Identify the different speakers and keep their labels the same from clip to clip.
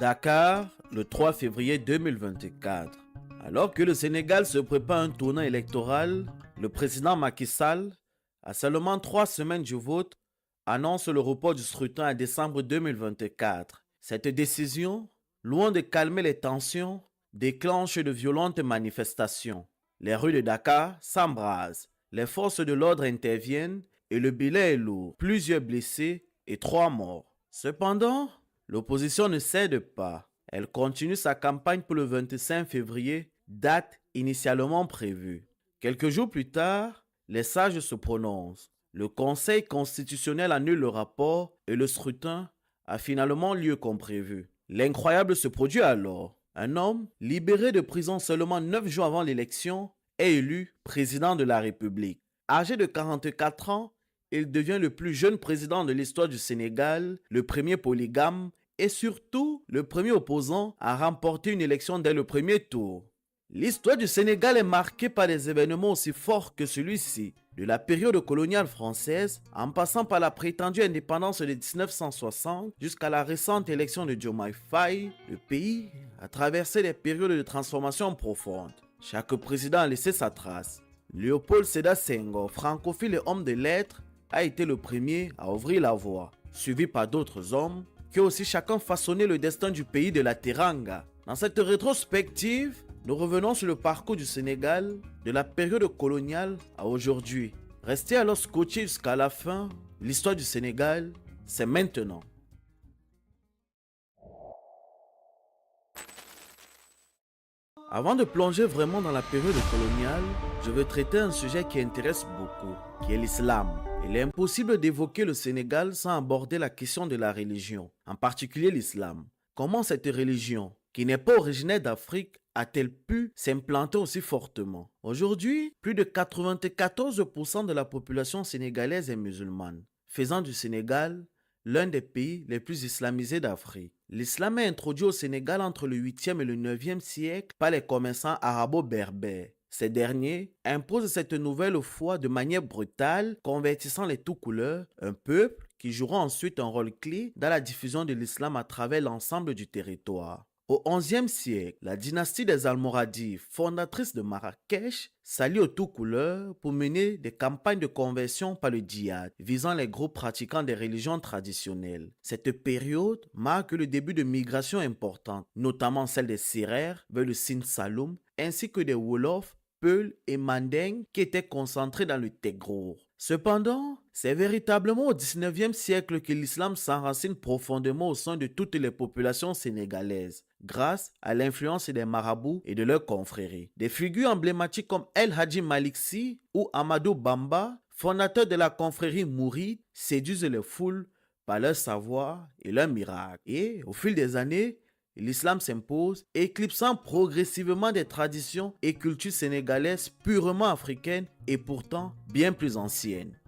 Speaker 1: Dakar, le 3 février 2024. Alors que le Sénégal se prépare à un tournant électoral, le président Macky Sall, à seulement 3 semaines du vote, annonce le report du scrutin à décembre 2024. Cette décision, loin de calmer les tensions, déclenche de violentes manifestations. Les rues de Dakar s'embrasent, les forces de l'ordre interviennent et le bilan est lourd, plusieurs blessés et 3 morts. Cependant, l'opposition ne cède pas. Elle continue sa campagne pour le 25 février, date initialement prévue. Quelques jours plus tard, les sages se prononcent. Le Conseil constitutionnel annule le rapport et le scrutin a finalement lieu comme prévu. L'incroyable se produit alors. Un homme, libéré de prison seulement 9 jours avant l'élection, est élu président de la République. Âgé de 44 ans, il devient le plus jeune président de l'histoire du Sénégal, le premier polygame et surtout le premier opposant à remporter une élection dès le premier tour. L'histoire du Sénégal est marquée par des événements aussi forts que celui-ci. De la période coloniale française, en passant par la prétendue indépendance de 1960 jusqu'à la récente élection de Diomaye Faye, le pays a traversé des périodes de transformation profonde. Chaque président a laissé sa trace. Léopold Sédar Senghor, francophile et homme de lettres, a été le premier à ouvrir la voie, suivi par d'autres hommes qui ont aussi chacun façonné le destin du pays de la Teranga. Dans cette rétrospective, nous revenons sur le parcours du Sénégal de la période coloniale à aujourd'hui. Restez alors scotchés jusqu'à la fin. L'histoire du Sénégal, c'est maintenant. Avant de plonger vraiment dans la période coloniale, je veux traiter un sujet qui intéresse beaucoup, qui est l'islam. Il est impossible d'évoquer le Sénégal sans aborder la question de la religion, en particulier l'islam. Comment cette religion, qui n'est pas originaire d'Afrique, a-t-elle pu s'implanter aussi fortement? Aujourd'hui, plus de 94% de la population sénégalaise est musulmane, faisant du Sénégal l'un des pays les plus islamisés d'Afrique. L'islam est introduit au Sénégal entre le 8e et le 9e siècle par les commerçants arabo-berbères. Ces derniers imposent cette nouvelle foi de manière brutale, convertissant les tout couleurs, un peuple qui jouera ensuite un rôle clé dans la diffusion de l'islam à travers l'ensemble du territoire. Au XIe siècle, la dynastie des Almoradis, fondatrice de Marrakech, s'allie aux tout couleurs pour mener des campagnes de conversion par le djihad, visant les groupes pratiquants des religions traditionnelles. Cette période marque le début de migrations importantes, notamment celle des Sérères vers le Sine Saloum, ainsi que des Wolofs, Peuls et Mandingues qui étaient concentrés dans le Tegrour. Cependant, c'est véritablement au XIXe siècle que l'islam s'enracine profondément au sein de toutes les populations sénégalaises, grâce à l'influence des marabouts et de leurs confréries. Des figures emblématiques comme El Hadji Malick Sy ou Amadou Bamba, fondateurs de la confrérie mouride, séduisent les foules par leur savoir et leur miracle. Et au fil des années, l'islam s'impose, éclipsant progressivement des traditions et cultures sénégalaises purement africaines et pourtant bien plus anciennes.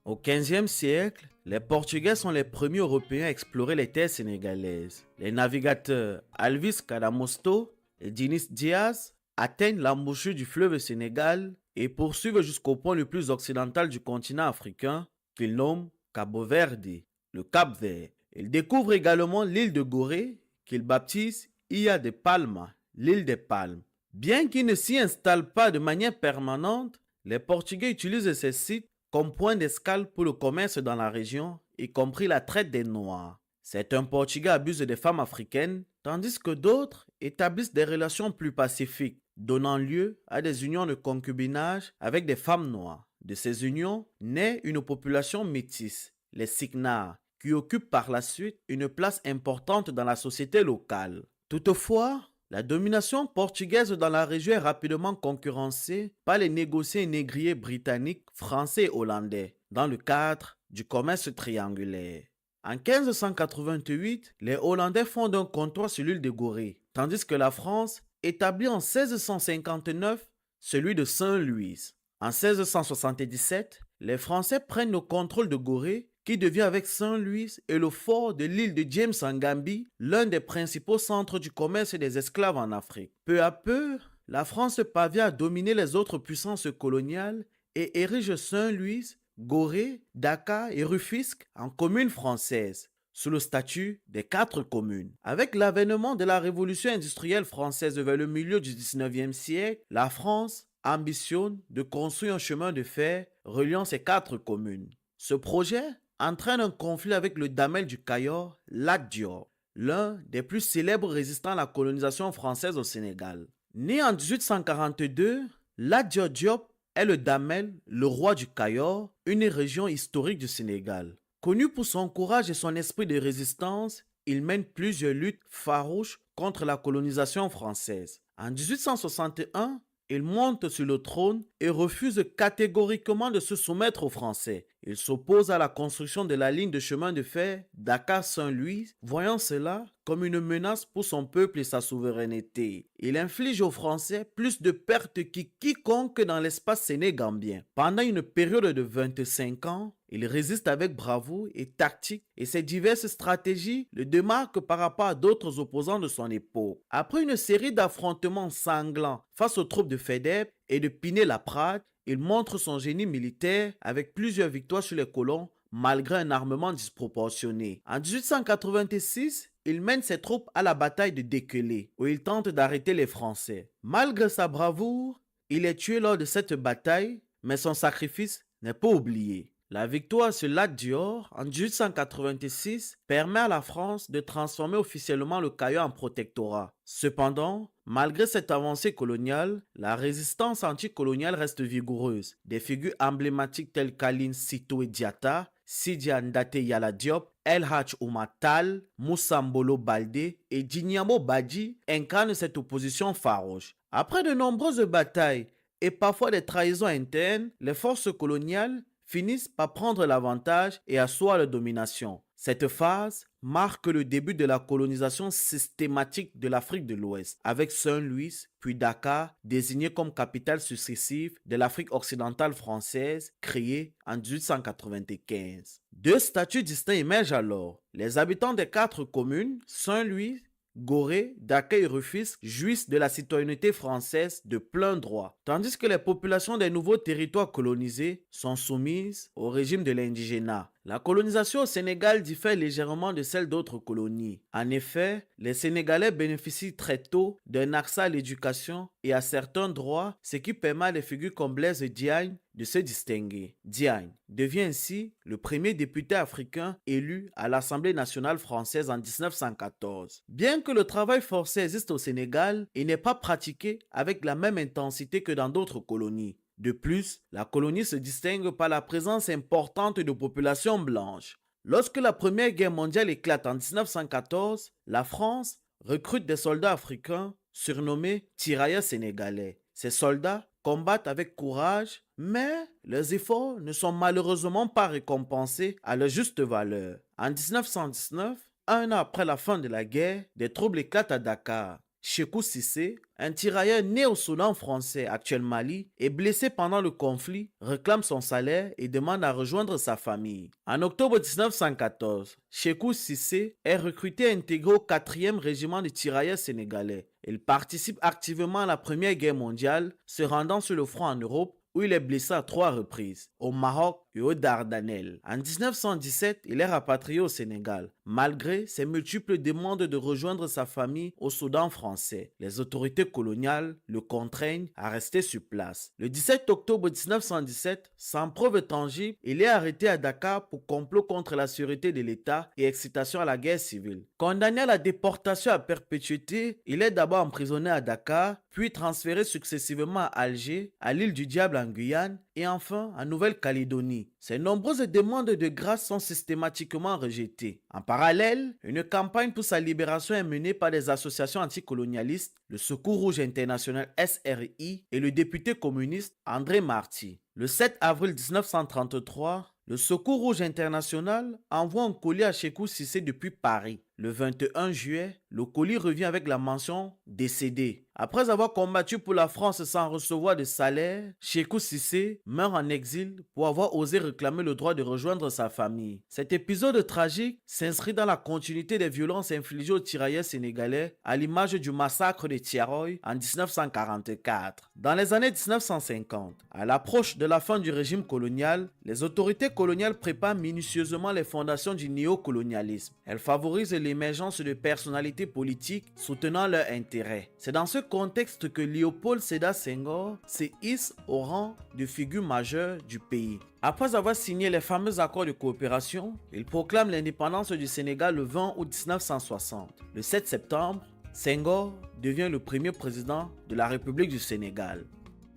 Speaker 1: Au XVe siècle, les Portugais sont les premiers Européens à explorer les terres sénégalaises. Les navigateurs Alvis Cadamosto et Diniz Diaz atteignent l'embouchure du fleuve Sénégal et poursuivent jusqu'au point le plus occidental du continent africain qu'ils nomment Cabo Verde, le Cap Vert. Ils découvrent également l'île de Gorée qu'ils baptisent Ilha de Palma, l'île des Palmes. Bien qu'ils ne s'y installent pas de manière permanente, les Portugais utilisent ces sites comme point d'escale pour le commerce dans la région, y compris la traite des Noirs. Certains Portugais abusent des femmes africaines, tandis que d'autres établissent des relations plus pacifiques, donnant lieu à des unions de concubinage avec des femmes noires. De ces unions naît une population métisse, les Signars, qui occupent par la suite une place importante dans la société locale. Toutefois, la domination portugaise dans la région est rapidement concurrencée par les négociants et négriers britanniques, français et hollandais, dans le cadre du commerce triangulaire. En 1588, les Hollandais fondent un comptoir sur l'île de Gorée, tandis que la France établit en 1659 celui de Saint-Louis. En 1677, les Français prennent le contrôle de Gorée, qui devient avec Saint-Louis et le fort de l'île de James en Gambie l'un des principaux centres du commerce des esclaves en Afrique. Peu à peu, la France parvient à dominer les autres puissances coloniales et érige Saint-Louis, Gorée, Dakar et Rufisque en communes françaises. sous le statut des 4 communes. Avec l'avènement de la révolution industrielle française vers le milieu du 19e siècle, la France ambitionne de construire un chemin de fer reliant ces 4 communes. Ce projet entraîne un conflit avec le Damel du Cayor, Lat Dior, l'un des plus célèbres résistants à la colonisation française au Sénégal. Né en 1842, Lat Dior Diop est le Damel, le roi du Cayor, une région historique du Sénégal. Connu pour son courage et son esprit de résistance, il mène plusieurs luttes farouches contre la colonisation française. En 1861, il monte sur le trône et refuse catégoriquement de se soumettre aux Français. Il s'oppose à la construction de la ligne de chemin de fer Dakar-Saint-Louis, voyant cela comme une menace pour son peuple et sa souveraineté. Il inflige aux Français plus de pertes que quiconque dans l'espace sénégambien. Pendant une période de 25 ans, il résiste avec bravoure et tactique et ses diverses stratégies le démarquent par rapport à d'autres opposants de son époque. Après une série d'affrontements sanglants face aux troupes de Faidherbe et de Pinet-Laprade, il montre son génie militaire avec plusieurs victoires sur les colons malgré un armement disproportionné. En 1886, il mène ses troupes à la bataille de Dékelé, où il tente d'arrêter les Français. Malgré sa bravoure, il est tué lors de cette bataille, mais son sacrifice n'est pas oublié. La victoire sur Lat Dior en 1886 permet à la France de transformer officiellement le Cayor en protectorat. Cependant, malgré cette avancée coloniale, la résistance anticoloniale reste vigoureuse. Des figures emblématiques telles qu'Aline Sitoé Diatta, Sidi Ndaté Yala Diop, El Hadj Oumar Tall, Moussa Mbolo Baldé et Djignabo Badji incarnent cette opposition farouche. Après de nombreuses batailles et parfois des trahisons internes, les forces coloniales finissent par prendre l'avantage et asseoir leur domination. Cette phase marque le début de la colonisation systématique de l'Afrique de l'Ouest, avec Saint-Louis puis Dakar désignés comme capitale successive de l'Afrique occidentale française créée en 1895. Deux statuts distincts émergent alors. Les habitants des 4 communes, Saint-Louis, Gorée, Dakar et Rufisque jouissent de la citoyenneté française de plein droit, tandis que les populations des nouveaux territoires colonisés sont soumises au régime de l'indigénat. La colonisation au Sénégal diffère légèrement de celle d'autres colonies. En effet, les Sénégalais bénéficient très tôt d'un accès à l'éducation et à certains droits, ce qui permet à des figures comme Blaise Diagne de se distinguer. Diagne devient ainsi le premier député africain élu à l'Assemblée nationale française en 1914. Bien que le travail forcé existe au Sénégal, il n'est pas pratiqué avec la même intensité que dans d'autres colonies. De plus, la colonie se distingue par la présence importante de populations blanches. Lorsque la Première Guerre mondiale éclate en 1914, la France recrute des soldats africains surnommés tirailleurs sénégalais. Ces soldats combattent avec courage, mais leurs efforts ne sont malheureusement pas récompensés à leur juste valeur. En 1919, un an après la fin de la guerre, des troubles éclatent à Dakar. Sékou Cissé, un tirailleur né au Soudan français, actuel Mali, est blessé pendant le conflit, réclame son salaire et demande à rejoindre sa famille. En octobre 1914, Sékou Cissé est recruté et intégré au 4e régiment de tirailleurs sénégalais. Il participe activement à la Première Guerre mondiale, se rendant sur le front en Europe, où il est blessé à 3 reprises, au Maroc et aux Dardanelles. En 1917, il est rapatrié au Sénégal, malgré ses multiples demandes de rejoindre sa famille au Soudan français. Les autorités coloniales le contraignent à rester sur place. Le 17 octobre 1917, sans preuve tangible, il est arrêté à Dakar pour complot contre la sûreté de l'État et excitation à la guerre civile. Condamné à la déportation à perpétuité, il est d'abord emprisonné à Dakar, puis transféré successivement à Alger, à l'île du Diable en Guyane et enfin en Nouvelle-Calédonie. Ces nombreuses demandes de grâce sont systématiquement rejetées. En parallèle, une campagne pour sa libération est menée par des associations anticolonialistes, le Secours Rouge International SRI et le député communiste André Marty. Le 7 avril 1933, le Secours Rouge International envoie un colis à Sékou Cissé depuis Paris. le 21 juillet, le colis revient avec la mention décédé. Après avoir combattu pour la France sans recevoir de salaire, Sékou Cissé meurt en exil pour avoir osé réclamer le droit de rejoindre sa famille. Cet épisode tragique s'inscrit dans la continuité des violences infligées aux tirailleurs sénégalais à l'image du massacre de Thiaroye en 1944. Dans les années 1950, à l'approche de la fin du régime colonial, les autorités coloniales préparent minutieusement les fondations du néocolonialisme. Elles favorisent l'émergence de personnalités politiques soutenant leurs intérêts. C'est dans ce contexte que Léopold Sédar Senghor se hisse au rang de figure majeure du pays. Après avoir signé les fameux accords de coopération, il proclame l'indépendance du Sénégal le 20 août 1960. Le 7 septembre, Senghor devient le premier président de la République du Sénégal.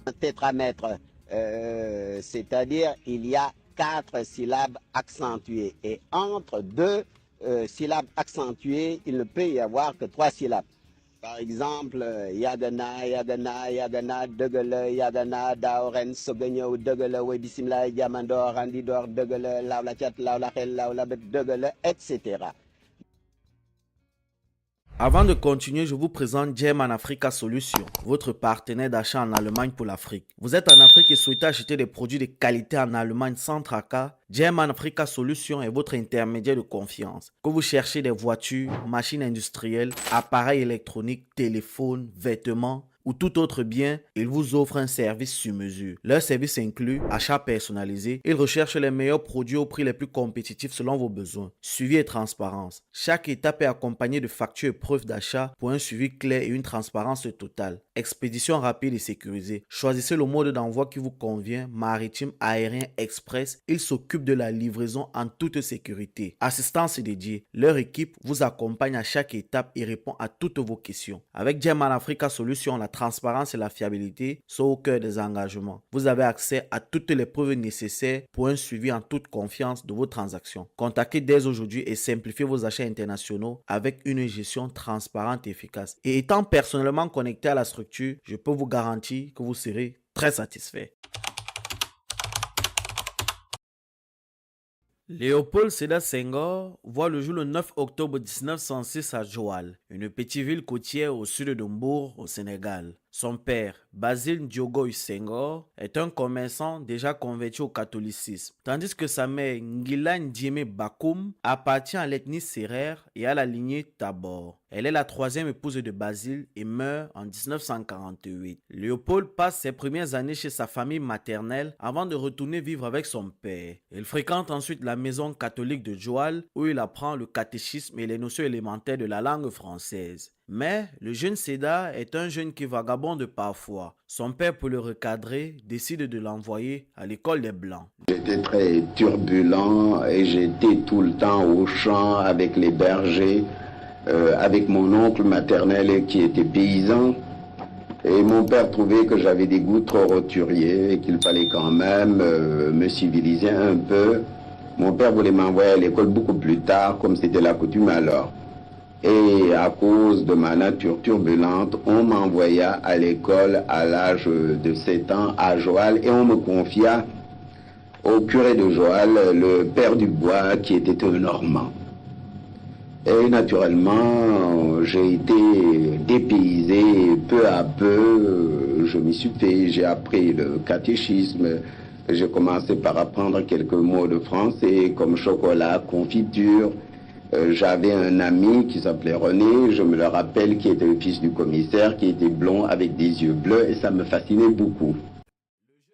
Speaker 2: Un tétramètre, c'est-à-dire il y a 4 syllabes accentuées et entre 2 syllabes accentuées, il ne peut y avoir que 3 syllabes. Par exemple, Yagana, Yagana, Yagana, Degele, Yagana, Daoren, Sogenyo, Degele, Webisimla, Yamandor, Randidor, Degele, Laula Chat, Laula Khel, Laula Bet, Degele, etc.
Speaker 1: Avant de continuer, je vous présente German Africa Solutions, votre partenaire d'achat en Allemagne pour l'Afrique. Vous êtes en Afrique et souhaitez acheter des produits de qualité en Allemagne sans tracas? German Africa Solutions est votre intermédiaire de confiance. Que vous cherchez des voitures, machines industrielles, appareils électroniques, téléphones, vêtements ou tout autre bien, ils vous offrent un service sur mesure. Leur service inclut achat personnalisé. Ils recherchent les meilleurs produits au prix les plus compétitifs selon vos besoins. Suivi et transparence. Chaque étape est accompagnée de factures et preuves d'achat pour un suivi clair et une transparence totale. Expédition rapide et sécurisée. Choisissez le mode d'envoi qui vous convient, maritime, aérien, express. Ils s'occupent de la livraison en toute sécurité. Assistance dédiée. Leur équipe vous accompagne à chaque étape et répond à toutes vos questions. Avec German Africa Solutions, la transparence et la fiabilité sont au cœur des engagements. Vous avez accès à toutes les preuves nécessaires pour un suivi en toute confiance de vos transactions. Contactez dès aujourd'hui et simplifiez vos achats internationaux avec une gestion transparente et efficace. Et étant personnellement connecté à la structure, je peux vous garantir que vous serez très satisfait. Léopold Sédar Senghor voit le jour le 9 octobre 1906 à Joal, une petite ville côtière au sud de Mbour, au Sénégal. Son père, Basile Diogoye Senghor, est un commerçant déjà converti au catholicisme, tandis que sa mère, Ngila Ndiémé Bakoum, appartient à l'ethnie Sérère et à la lignée Tabor. Elle est la troisième épouse de Basile et meurt en 1948. Léopold passe ses premières années chez sa famille maternelle avant de retourner vivre avec son père. Il fréquente ensuite la maison catholique de Joal où il apprend le catéchisme et les notions élémentaires de la langue française. Mais le jeune Sédar est un jeune qui vagabonde parfois. Son père, pour le recadrer, décide de l'envoyer à l'école des Blancs.
Speaker 2: J'étais très turbulent et j'étais tout le temps au champ avec les bergers, avec mon oncle maternel qui était paysan. Et mon père trouvait que j'avais des goûts trop roturiers et qu'il fallait quand même me civiliser un peu. Mon père voulait m'envoyer à l'école beaucoup plus tard, comme c'était la coutume alors. Et à cause de ma nature turbulente, on m'envoya à l'école à l'âge de 7 ans à Joal et on me confia au curé de Joal, le père Dubois, qui était un Normand. Et naturellement, j'ai été dépaysé peu à peu, je m'y suis fait, j'ai appris le catéchisme, j'ai commencé par apprendre quelques mots de français comme chocolat, confiture. J'avais un ami qui s'appelait René, je me le rappelle, qui était le fils du commissaire, qui était blond avec des yeux bleus et ça me fascinait beaucoup.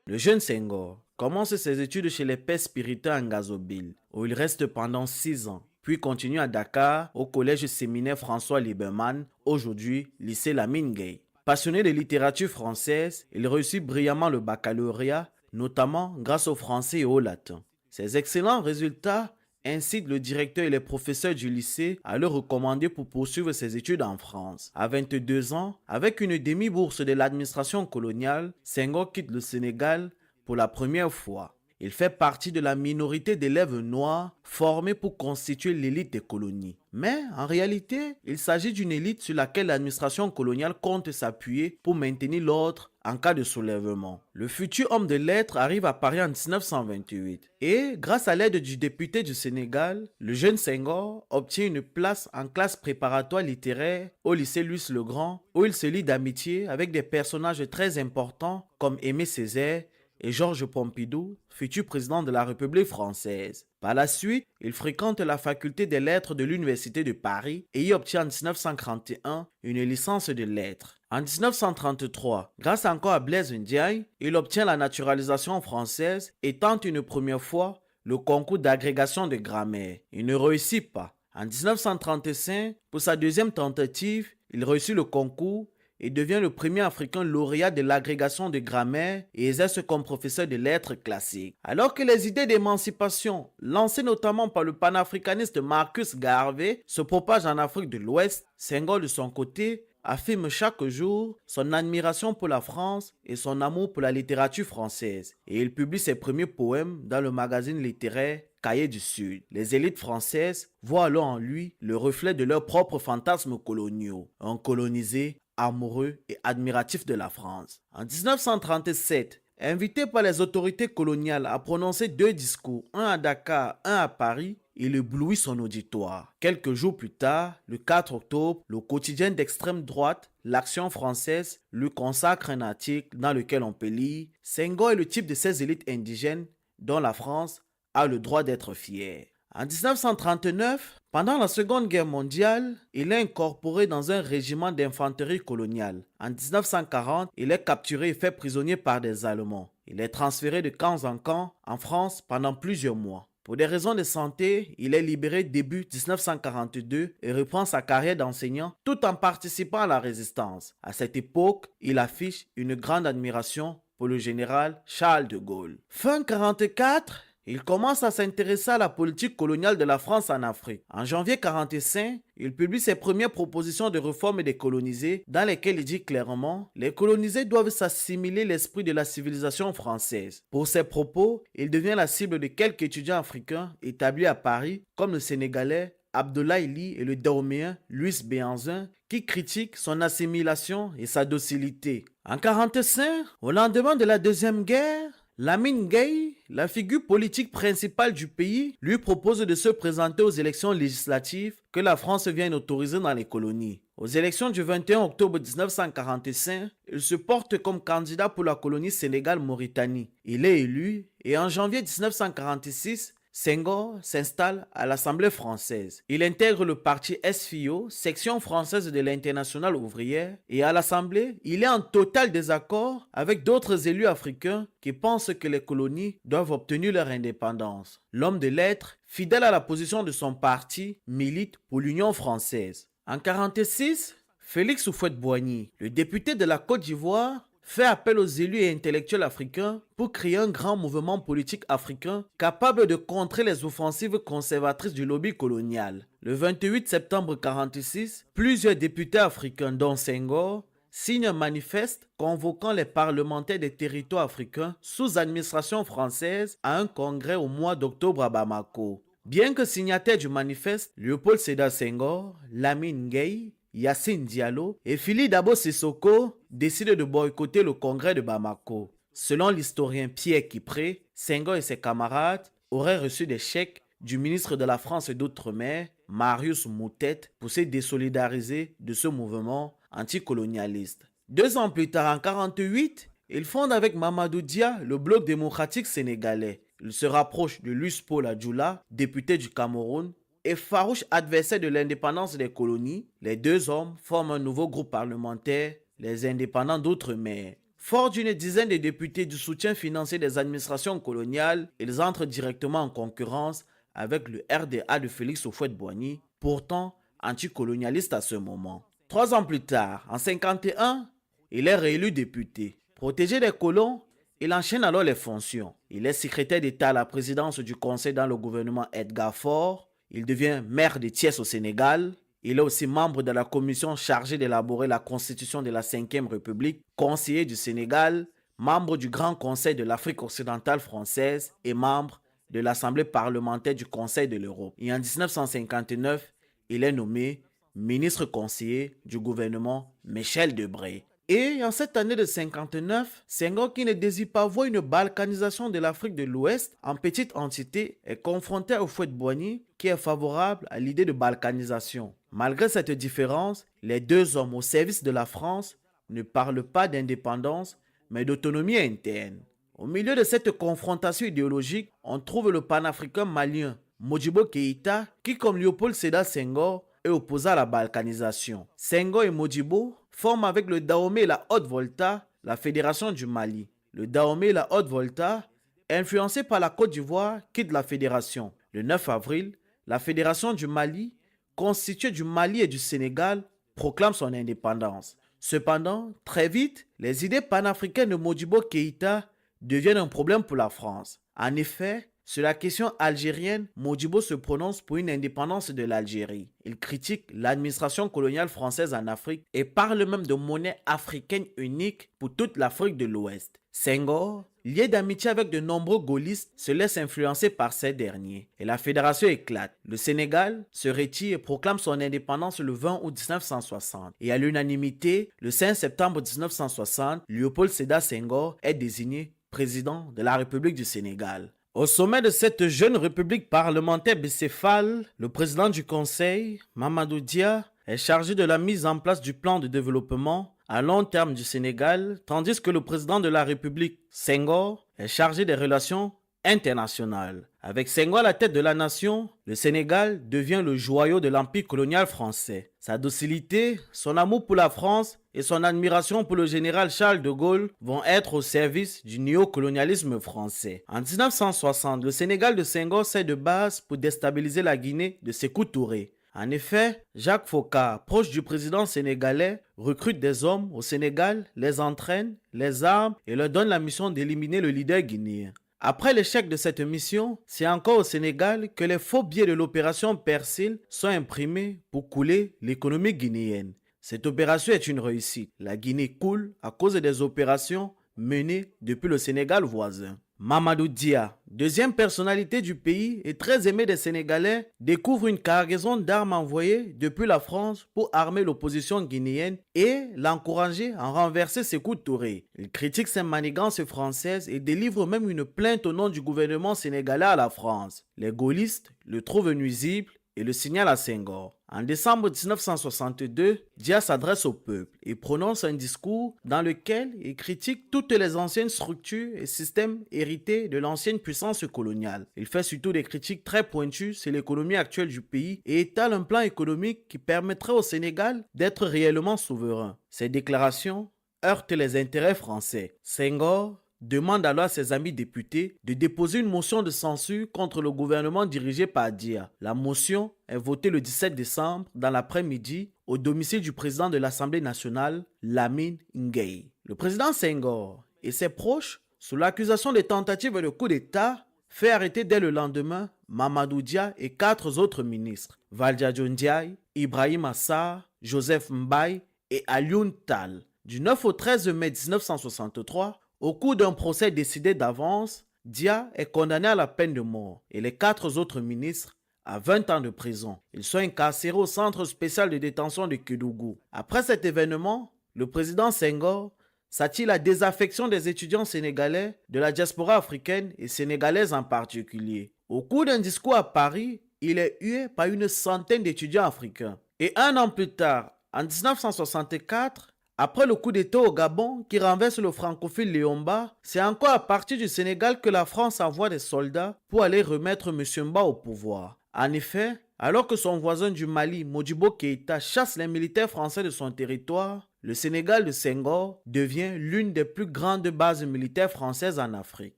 Speaker 1: Le jeune Senghor commence ses études chez les pères spirituels en Gazobile, où il reste pendant 6 ans, puis continue à Dakar au collège séminaire François Lieberman, aujourd'hui lycée Lamine Gueye. Passionné de littérature française, il réussit brillamment le baccalauréat, notamment grâce au français et au latin. Ses excellents résultats incite le directeur et les professeurs du lycée à le recommander pour poursuivre ses études en France. À 22 ans, avec une demi-bourse de l'administration coloniale, Senghor quitte le Sénégal pour la première fois. Il fait partie de la minorité d'élèves noirs formés pour constituer l'élite des colonies. Mais en réalité, il s'agit d'une élite sur laquelle l'administration coloniale compte s'appuyer pour maintenir l'ordre en cas de soulèvement. Le futur homme de lettres arrive à Paris en 1928 et, grâce à l'aide du député du Sénégal, le jeune Senghor obtient une place en classe préparatoire littéraire au lycée Louis-le-Grand où il se lie d'amitié avec des personnages très importants comme Aimé Césaire et Georges Pompidou, futur président de la République française. Par la suite, il fréquente la faculté des lettres de l'Université de Paris et y obtient en 1931 une licence de lettres. En 1933, grâce encore à Blaise Ndiaye, il obtient la naturalisation française et tente une première fois le concours d'agrégation de grammaire. Il ne réussit pas. En 1935, pour sa deuxième tentative, il réussit le concours et devient le premier Africain lauréat de l'agrégation de grammaire et exerce comme professeur de lettres classiques. Alors que les idées d'émancipation, lancées notamment par le panafricaniste Marcus Garvey, se propagent en Afrique de l'Ouest, Senghor de son côté affirme chaque jour son admiration pour la France et son amour pour la littérature française. Et il publie ses premiers poèmes dans le magazine littéraire Cahiers du Sud. Les élites françaises voient alors en lui le reflet de leurs propres fantasmes coloniaux. Un colonisé amoureux et admiratif de la France. En 1937, invité par les autorités coloniales à prononcer 2 discours, un à Dakar, un à Paris, il éblouit son auditoire. Quelques jours plus tard, le 4 octobre, le quotidien d'extrême droite, l'Action française, lui consacre un article dans lequel on peut lire « Senghor est le type de ces élites indigènes dont la France a le droit d'être fière ». En 1939, pendant la Seconde Guerre mondiale, il est incorporé dans un régiment d'infanterie coloniale. En 1940, il est capturé et fait prisonnier par des Allemands. Il est transféré de camp en camp en France pendant plusieurs mois. Pour des raisons de santé, il est libéré début 1942 et reprend sa carrière d'enseignant tout en participant à la résistance. À cette époque, il affiche une grande admiration pour le général Charles de Gaulle. Fin 1944, il commence à s'intéresser à la politique coloniale de la France en Afrique. En janvier 1945, il publie ses premières propositions de réforme des colonisés dans lesquelles il dit clairement « Les colonisés doivent s'assimiler l'esprit de la civilisation française ». Pour ses propos, il devient la cible de quelques étudiants africains établis à Paris comme le Sénégalais Abdoulaye Ly et le Dahoméen Louis Béhanzin qui critiquent son assimilation et sa docilité. En 1945, au lendemain de la Deuxième Guerre, Lamine Gueye, la figure politique principale du pays, lui propose de se présenter aux élections législatives que la France vient d'autoriser dans les colonies. Aux élections du 21 octobre 1945, il se porte comme candidat pour la colonie Sénégal-Mauritanie. Il est élu et en janvier 1946, Senghor s'installe à l'Assemblée française. Il intègre le parti SFIO, section française de l'Internationale ouvrière, et à l'Assemblée, il est en total désaccord avec d'autres élus africains qui pensent que les colonies doivent obtenir leur indépendance. L'homme de lettres, fidèle à la position de son parti, milite pour l'Union française. En 1946, Félix Houphouët-Boigny, le député de la Côte d'Ivoire, fait appel aux élus et intellectuels africains pour créer un grand mouvement politique africain capable de contrer les offensives conservatrices du lobby colonial. Le 28 septembre 1946, plusieurs députés africains, dont Senghor, signent un manifeste convoquant les parlementaires des territoires africains sous administration française à un congrès au mois d'octobre à Bamako. Bien que signataires du manifeste, Léopold Sédar Senghor, Lamine Gueye, Yacine Diallo et Fili Dabo Sissoko décident de boycotter le congrès de Bamako. Selon l'historien Pierre Kipré, Senghor et ses camarades auraient reçu des chèques du ministre de la France et d'Outre-mer, Marius Moutet, pour se désolidariser de ce mouvement anticolonialiste. 2 ans plus tard, en 1948, il fonde avec Mamadou Dia le Bloc démocratique sénégalais. Il se rapproche de Luis Paul Adjoula, député du Cameroun, et farouche adversaire de l'indépendance des colonies. Les 2 hommes forment un nouveau groupe parlementaire, les indépendants d'outre-mer. Fort d'une dizaine de députés du soutien financier des administrations coloniales, ils entrent directement en concurrence avec le RDA de Félix Houphouët-Boigny, pourtant anticolonialiste à ce moment. 3 ans plus tard, en 1951, il est réélu député. Protégé des colons, il enchaîne alors les fonctions. Il est secrétaire d'État à la présidence du Conseil dans le gouvernement Edgar Faure. Il devient maire de Thiès au Sénégal. Il est aussi membre de la commission chargée d'élaborer la constitution de la 5e République, conseiller du Sénégal, membre du Grand Conseil de l'Afrique occidentale française et membre de l'Assemblée parlementaire du Conseil de l'Europe. Et en 1959, il est nommé ministre conseiller du gouvernement Michel Debré. Et en cette année de 59, Senghor, qui ne désire pas voir une balkanisation de l'Afrique de l'Ouest en petite entité, est confronté au Houphouët-Boigny qui est favorable à l'idée de balkanisation. Malgré cette différence, les deux hommes au service de la France ne parlent pas d'indépendance, mais d'autonomie interne. Au milieu de cette confrontation idéologique, on trouve le panafricain malien Modibo Keïta qui, comme Léopold Sédar Senghor, est opposé à la balkanisation. Senghor et Modibo forment avec le Dahomey et la Haute-Volta la Fédération du Mali. Le Dahomey et la Haute-Volta, influencés par la Côte d'Ivoire, quittent la Fédération. Le 9 avril, la Fédération du Mali, constituée du Mali et du Sénégal, proclame son indépendance. Cependant, très vite, les idées panafricaines de Modibo Keïta deviennent un problème pour la France. En effet, sur la question algérienne, Modibo se prononce pour une indépendance de l'Algérie. Il critique l'administration coloniale française en Afrique et parle même de monnaie africaine unique pour toute l'Afrique de l'Ouest. Senghor, lié d'amitié avec de nombreux gaullistes, se laisse influencer par ces derniers et la fédération éclate. Le Sénégal se retire et proclame son indépendance le 20 août 1960. Et à l'unanimité, le 5 septembre 1960, Léopold Sédar Senghor est désigné président de la République du Sénégal. Au sommet de cette jeune république parlementaire bicéphale, le président du Conseil, Mamadou Dia, est chargé de la mise en place du plan de développement à long terme du Sénégal, tandis que le président de la République, Senghor, est chargé des relations internationales. Avec Senghor à la tête de la nation, le Sénégal devient le joyau de l'empire colonial français. Sa docilité, son amour pour la France et son admiration pour le général Charles de Gaulle vont être au service du néocolonialisme français. En 1960, le Sénégal de Senghor sert de base pour déstabiliser la Guinée de Sékou Touré. En effet, Jacques Foccart, proche du président sénégalais, recrute des hommes au Sénégal, les entraîne, les arme et leur donne la mission d'éliminer le leader guinéen. Après l'échec de cette mission, c'est encore au Sénégal que les faux billets de l'opération Persil sont imprimés pour couler l'économie guinéenne. Cette opération est une réussite. La Guinée coule à cause des opérations menées depuis le Sénégal voisin. Mamadou Dia, deuxième personnalité du pays et très aimé des Sénégalais, découvre une cargaison d'armes envoyées depuis la France pour armer l'opposition guinéenne et l'encourager à renverser Sékou Touré. Il critique ces manigances françaises et délivre même une plainte au nom du gouvernement sénégalais à la France. Les gaullistes le trouvent nuisible et le signalent à Senghor. En décembre 1962, Dia s'adresse au peuple et prononce un discours dans lequel il critique toutes les anciennes structures et systèmes hérités de l'ancienne puissance coloniale. Il fait surtout des critiques très pointues sur l'économie actuelle du pays et étale un plan économique qui permettrait au Sénégal d'être réellement souverain. Ces déclarations heurtent les intérêts français. Senghor demande alors à ses amis députés de déposer une motion de censure contre le gouvernement dirigé par Dia. La motion est votée le 17 décembre dans l'après-midi au domicile du président de l'Assemblée nationale, Lamine Ngueye. Le président Senghor et ses proches, sous l'accusation de tentative de coup d'État, fait arrêter dès le lendemain Mamadou Dia et 4 autres ministres, Valdiodio Ndiaye, Ibrahim Assar, Joseph Mbaye et Alioune Tall. Du 9 au 13 mai 1963, au cours d'un procès décidé d'avance, Dia est condamné à la peine de mort et les 4 autres ministres à 20 ans de prison. Ils sont incarcérés au centre spécial de détention de Kédougou. Après cet événement, le président Senghor s'attire la désaffection des étudiants sénégalais, de la diaspora africaine et sénégalaise en particulier. Au cours d'un discours à Paris, il est hué par une centaine d'étudiants africains. Et un an plus tard, en 1964, après le coup d'État au Gabon qui renverse le francophile Léomba, c'est encore à partir du Sénégal que la France envoie des soldats pour aller remettre M. Mba au pouvoir. En effet, alors que son voisin du Mali, Modibo Keïta, chasse les militaires français de son territoire, le Sénégal de Senghor devient l'une des plus grandes bases militaires françaises en Afrique.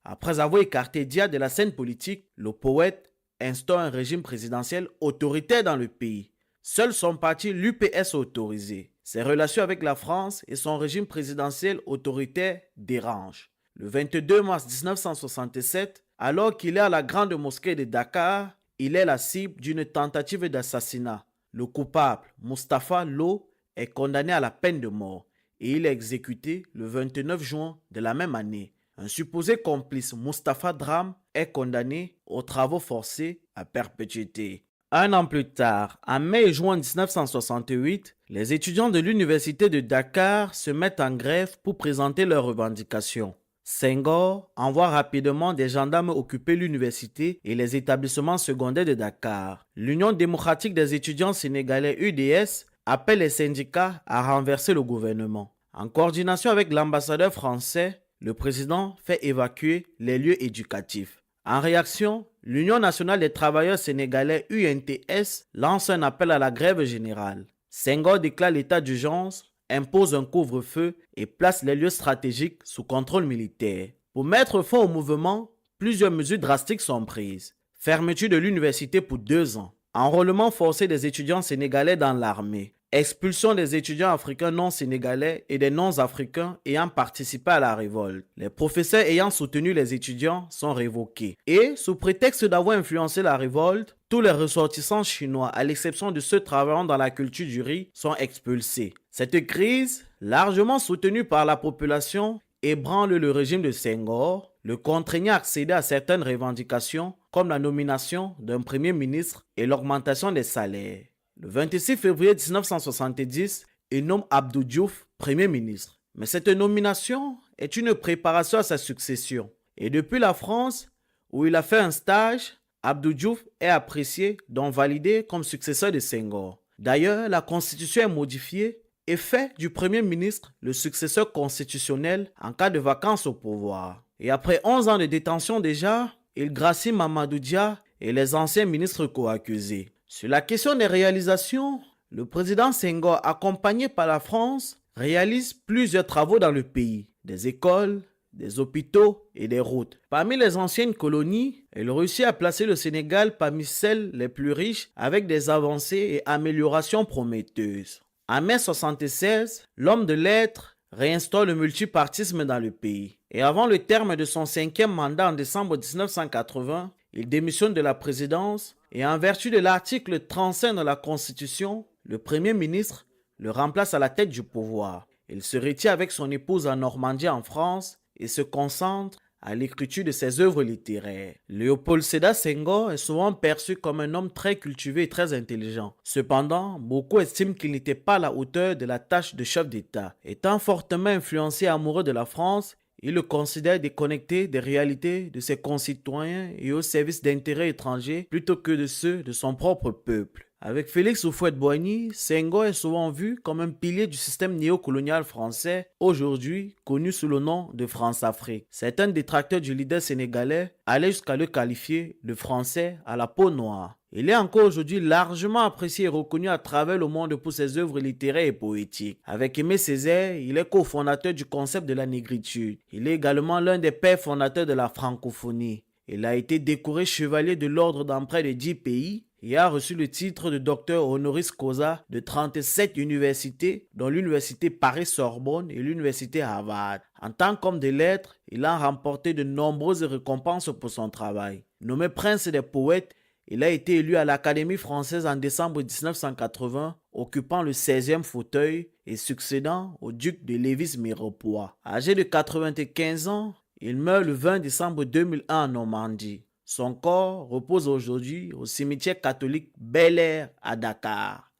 Speaker 1: Après avoir écarté Dia de la scène politique, le poète instaure un régime présidentiel autoritaire dans le pays. Seul son parti, l'UPS, est autorisé. Ses relations avec la France et son régime présidentiel autoritaire dérangent. Le 22 mars 1967, alors qu'il est à la grande mosquée de Dakar, il est la cible d'une tentative d'assassinat. Le coupable, Mustapha Lo, est condamné à la peine de mort. et il est exécuté le 29 juin de la même année. Un supposé complice, Mustapha Dram, est condamné aux travaux forcés à perpétuité. Un an plus tard, en mai et juin 1968, les étudiants de l'université de Dakar se mettent en grève pour présenter leurs revendications. Senghor envoie rapidement des gendarmes occuper l'université et les établissements secondaires de Dakar. L'Union démocratique des étudiants sénégalais UDS appelle les syndicats à renverser le gouvernement. En coordination avec l'ambassadeur français, le président fait évacuer les lieux éducatifs. En réaction, l'Union nationale des travailleurs sénégalais UNTS lance un appel à la grève générale. Senghor déclare l'état d'urgence, impose un couvre-feu et place les lieux stratégiques sous contrôle militaire. Pour mettre fin au mouvement, plusieurs mesures drastiques sont prises. Fermeture de l'université pour 2 ans. Enrôlement forcé des étudiants sénégalais dans l'armée. Expulsion des étudiants africains non sénégalais et des non-africains ayant participé à la révolte. Les professeurs ayant soutenu les étudiants sont révoqués. Et, sous prétexte d'avoir influencé la révolte, tous les ressortissants chinois, à l'exception de ceux travaillant dans la culture du riz, sont expulsés. Cette crise, largement soutenue par la population, ébranle le régime de Senghor, le contraignant à accéder à certaines revendications comme la nomination d'un premier ministre et l'augmentation des salaires. Le 26 février 1970, il nomme Abdou Diouf Premier ministre. Mais cette nomination est une préparation à sa succession. Et depuis la France, où il a fait un stage, Abdou Diouf est apprécié, donc validé comme successeur de Senghor. D'ailleurs, la constitution est modifiée et fait du Premier ministre le successeur constitutionnel en cas de vacances au pouvoir. Et après 11 ans de détention déjà, il gracie Mamadou Dia et les anciens ministres co-accusés. Sur la question des réalisations, le président Senghor, accompagné par la France, réalise plusieurs travaux dans le pays, des écoles, des hôpitaux et des routes. Parmi les anciennes colonies, il réussit à placer le Sénégal parmi celles les plus riches avec des avancées et améliorations prometteuses. En mai 1976, l'homme de lettres réinstaure le multipartisme dans le pays. Et avant le terme de son 5e mandat en décembre 1980, il démissionne de la présidence et en vertu de l'article 35 de la Constitution, le Premier ministre le remplace à la tête du pouvoir. Il se retire avec son épouse en Normandie en France et se concentre à l'écriture de ses œuvres littéraires. Léopold Sédar Senghor est souvent perçu comme un homme très cultivé et très intelligent. Cependant, beaucoup estiment qu'il n'était pas à la hauteur de la tâche de chef d'État. Étant fortement influencé et amoureux de la France, il le considère déconnecté des réalités de ses concitoyens et au service d'intérêts étrangers plutôt que de ceux de son propre peuple. Avec Félix Houphouët-Boigny, Senghor est souvent vu comme un pilier du système néocolonial français, aujourd'hui connu sous le nom de France-Afrique. Certains détracteurs du leader sénégalais allaient jusqu'à le qualifier de français à la peau noire. Il est encore aujourd'hui largement apprécié et reconnu à travers le monde pour ses œuvres littéraires et poétiques. Avec Aimé Césaire, il est cofondateur du concept de la négritude. Il est également l'un des pères fondateurs de la francophonie. Il a été décoré chevalier de l'ordre dans près de 10 pays et a reçu le titre de docteur honoris causa de 37 universités, dont l'université Paris-Sorbonne et l'université Harvard. En tant qu'homme de lettres, il a remporté de nombreuses récompenses pour son travail. Nommé prince des poètes, il a été élu à l'Académie française en décembre 1980, occupant le 16e fauteuil et succédant au duc de Lévis-Mirepoix. Âgé de 95 ans, il meurt le 20 décembre 2001 en Normandie. Son corps repose aujourd'hui au cimetière catholique Bel-Air à Dakar.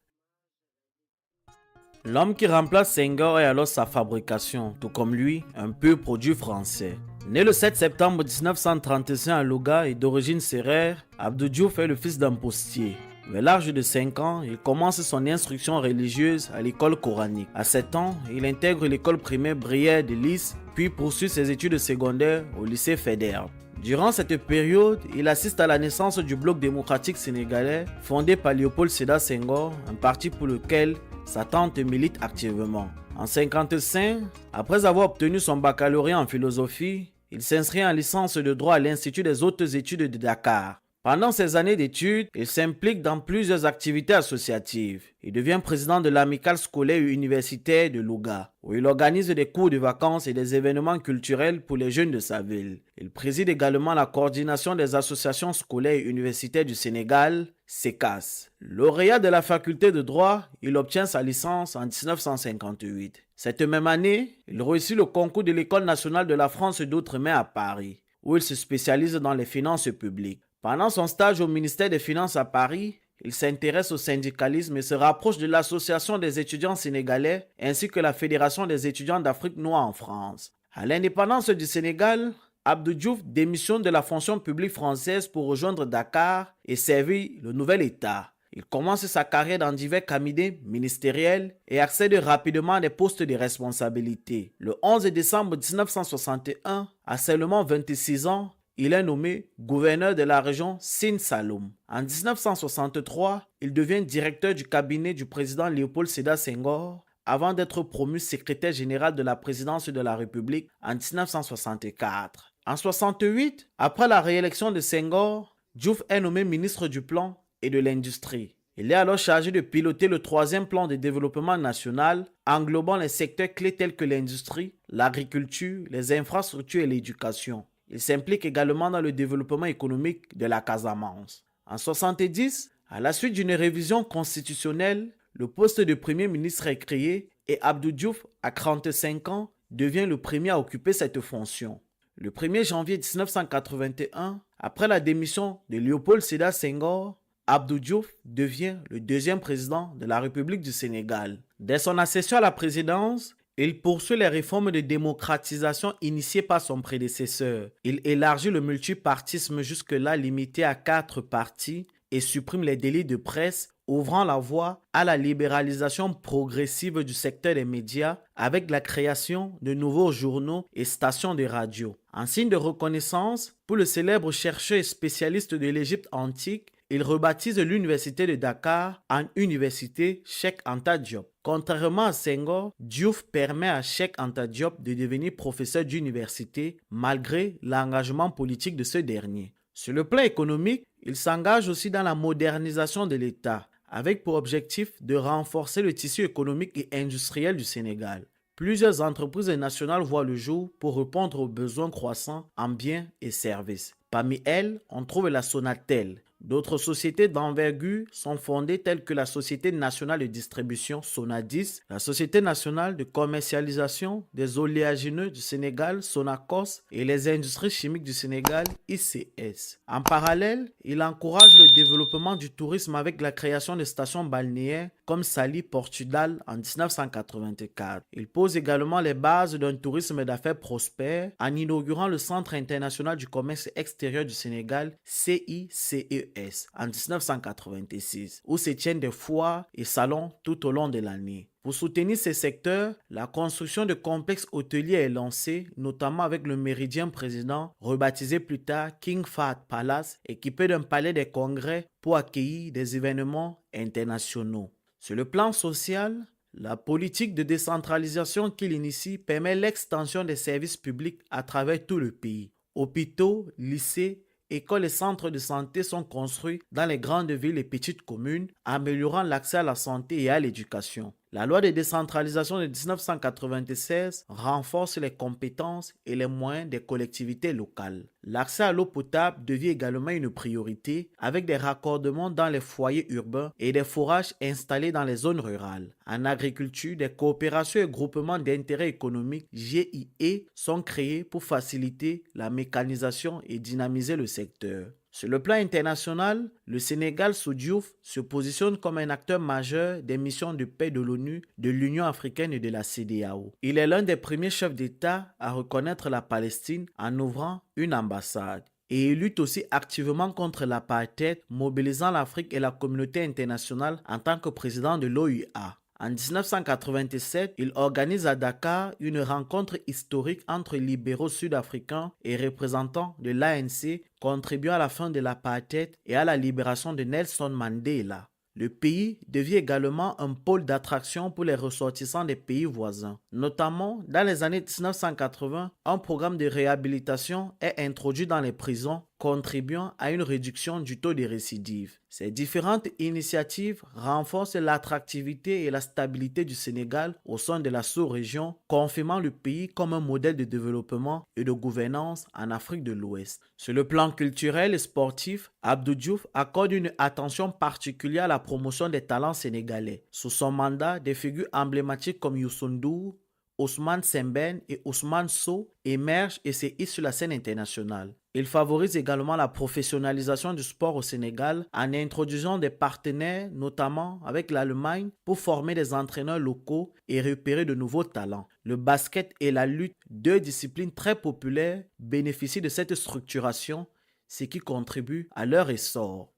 Speaker 1: L'homme qui remplace Senghor est alors sa fabrication, tout comme lui, un pur produit français. Né le 7 septembre 1935 à Louga et d'origine sérère, Abdou Diouf est le fils d'un postier. Vers l'âge de 5 ans, il commence son instruction religieuse à l'école coranique. À 7 ans, il intègre l'école primaire Brière de Lys, puis poursuit ses études secondaires au lycée Faidherbe. Durant cette période, il assiste à la naissance du Bloc démocratique sénégalais, fondé par Léopold Sédar Senghor, un parti pour lequel sa tante milite activement. En 1955, après avoir obtenu son baccalauréat en philosophie, il s'inscrit en licence de droit à l'Institut des hautes études de Dakar. Pendant ses années d'études, il s'implique dans plusieurs activités associatives. Il devient président de l'amicale scolaire et universitaire de Louga, où il organise des cours de vacances et des événements culturels pour les jeunes de sa ville. Il préside également la coordination des associations scolaires et universitaires du Sénégal, Sekas. Lauréat de la faculté de droit, il obtient sa licence en 1958. Cette même année, il réussit le concours de l'École nationale de la France d'outre-mer à Paris, où il se spécialise dans les finances publiques. Pendant son stage au ministère des Finances à Paris, il s'intéresse au syndicalisme et se rapproche de l'Association des étudiants sénégalais ainsi que la Fédération des étudiants d'Afrique noire en France. À l'indépendance du Sénégal, Abdou Diouf démissionne de la fonction publique française pour rejoindre Dakar et servir le nouvel État. Il commence sa carrière dans divers cabinets ministériels et accède rapidement à des postes de responsabilité. Le 11 décembre 1961, à seulement 26 ans, il est nommé gouverneur de la région Sine Saloum. En 1963, il devient directeur du cabinet du président Léopold Sédar Senghor avant d'être promu secrétaire général de la présidence de la République en 1964. En 1968, après la réélection de Senghor, Diouf est nommé ministre du Plan et de l'Industrie. Il est alors chargé de piloter le 3e plan de développement national, englobant les secteurs clés tels que l'industrie, l'agriculture, les infrastructures et l'éducation. Il s'implique également dans le développement économique de la Casamance. En 1970, à la suite d'une révision constitutionnelle, le poste de Premier ministre est créé et Abdou Diouf, à 45 ans, devient le premier à occuper cette fonction. Le 1er janvier 1981, après la démission de Léopold Sédar Senghor, Abdou Diouf devient le 2e président de la République du Sénégal. Dès son accession à la présidence, il poursuit les réformes de démocratisation initiées par son prédécesseur. Il élargit le multipartisme jusque-là limité à 4 partis et supprime les délits de presse, ouvrant la voie à la libéralisation progressive du secteur des médias avec la création de nouveaux journaux et stations de radio. En signe de reconnaissance pour le célèbre chercheur et spécialiste de l'Égypte antique, il rebaptise l'université de Dakar en université Cheikh Anta Diop. Contrairement à Senghor, Diouf permet à Cheikh Anta Diop de devenir professeur d'université malgré l'engagement politique de ce dernier. Sur le plan économique, il s'engage aussi dans la modernisation de l'État, avec pour objectif de renforcer le tissu économique et industriel du Sénégal. Plusieurs entreprises nationales voient le jour pour répondre aux besoins croissants en biens et services. Parmi elles, on trouve la Sonatel. D'autres sociétés d'envergure sont fondées telles que la Société nationale de distribution Sonadis, la Société nationale de commercialisation des oléagineux du Sénégal Sonacos et les industries chimiques du Sénégal ICS. En parallèle, il encourage le développement du tourisme avec la création de stations balnéaires comme Sali Portudal en 1984. Il pose également les bases d'un tourisme d'affaires prospère en inaugurant le Centre international du commerce extérieur du Sénégal CICES en 1986, où se tiennent des foires et salons tout au long de l'année. Pour soutenir ces secteurs, la construction de complexes hôteliers est lancée, notamment avec le Méridien Président, rebaptisé plus tard King Fahd Palace, équipé d'un palais des congrès pour accueillir des événements internationaux. Sur le plan social, la politique de décentralisation qu'il initie permet l'extension des services publics à travers tout le pays. Hôpitaux, lycées, écoles et centres de santé sont construits dans les grandes villes et petites communes, améliorant l'accès à la santé et à l'éducation. La loi de décentralisation de 1996 renforce les compétences et les moyens des collectivités locales. L'accès à l'eau potable devient également une priorité avec des raccordements dans les foyers urbains et des forages installés dans les zones rurales. En agriculture, des coopérations et groupements d'intérêt économique GIE sont créés pour faciliter la mécanisation et dynamiser le secteur. Sur le plan international, le Sénégal sous Diouf se positionne comme un acteur majeur des missions de paix de l'ONU, de l'Union africaine et de la CEDEAO. Il est l'un des premiers chefs d'État à reconnaître la Palestine en ouvrant une ambassade. Et il lutte aussi activement contre l'apartheid, mobilisant l'Afrique et la communauté internationale en tant que président de l'OUA. En 1987, il organise à Dakar une rencontre historique entre libéraux sud-africains et représentants de l'ANC, contribuant à la fin de l'apartheid et à la libération de Nelson Mandela. Le pays devient également un pôle d'attraction pour les ressortissants des pays voisins. Notamment, dans les années 1980, un programme de réhabilitation est introduit dans les prisons, contribuant à une réduction du taux de récidive. Ces différentes initiatives renforcent l'attractivité et la stabilité du Sénégal au sein de la sous-région, confirmant le pays comme un modèle de développement et de gouvernance en Afrique de l'Ouest. Sur le plan culturel et sportif, Abdou Diouf accorde une attention particulière à la promotion des talents sénégalais. Sous son mandat, des figures emblématiques comme Youssou N'Dour, Ousmane Sembène et Ousmane Sow émergent et se hissent sur la scène internationale. Il favorise également la professionnalisation du sport au Sénégal en introduisant des partenaires, notamment avec l'Allemagne, pour former des entraîneurs locaux et repérer de nouveaux talents. Le basket et la lutte, deux disciplines très populaires, bénéficient de cette structuration, ce qui contribue à leur essor.